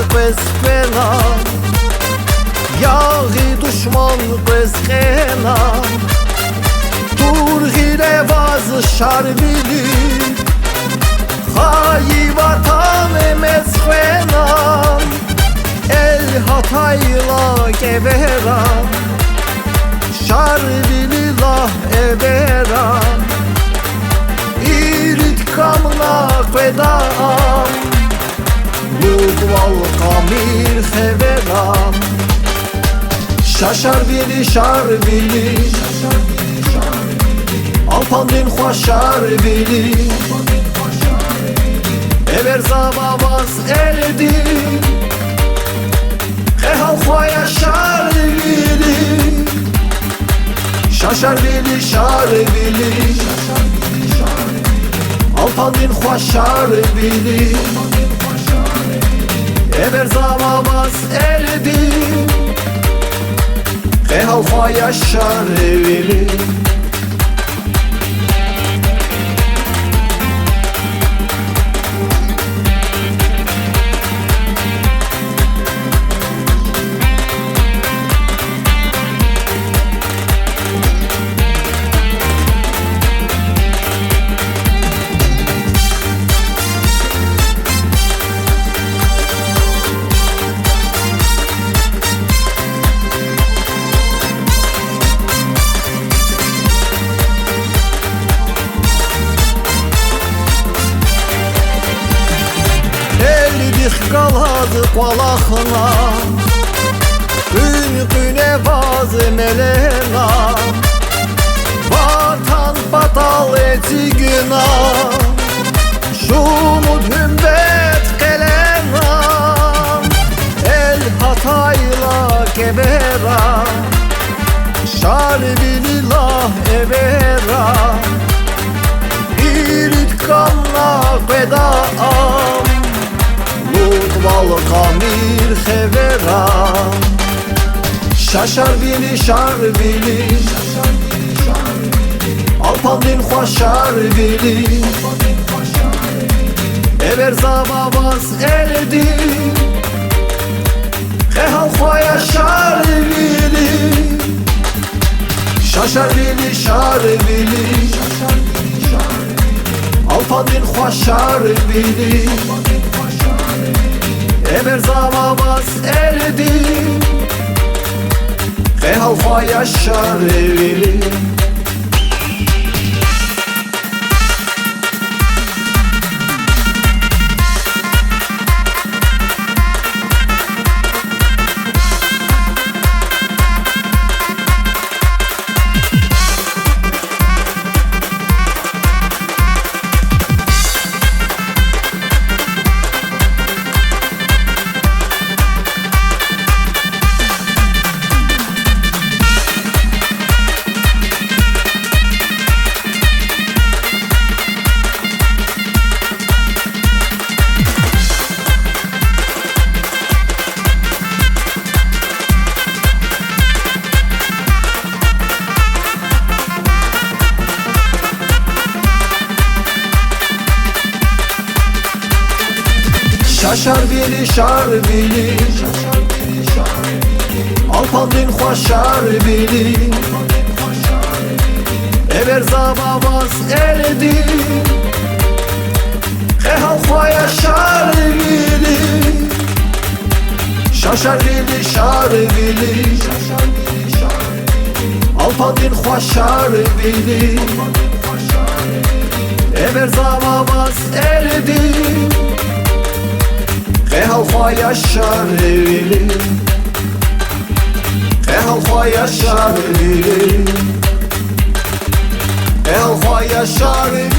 quest'ena, yağı düşman quest'ena, turgire vaz şarbili, hayi vatan mezfena, el hatayla gevera, şarbililah evera, irit kamna fedam, Lugval kamir heveram, şaşar bili şarbili, alpandin xoşar bili, ever zavavaz eldi, Ehal xoya şarbili, şaşar bili şarbili, alpandin xoşar bili, ever zavavaz eldi, Ehal xoya şarbili. Qalad qalaxına, gün vaz melena, vatan batal etigina, şumud hümbet kelena, el hatayla gebera, şarbililah evera, irit kanla vedam, Lugval kamir heveram, şaşar bili şarbili, alpandin xoşar bili, ever zavavaz eldi, Ehal xoya şarbili, şaşar bili şarbili, alpandin xoşar bili, ever zavavaz eldi, Ehal xoya şarbili. Şaşar bili şarbili, alpandin xoşar bili, ever zavavaz eldi, Ehal xoya şarbili, şaşar bili şarbili, alpandin xoşar bili, ever zavavaz eldi, Ehal xoya şarbili, Ehal xoya şarbili, Ehal xoya şarbili.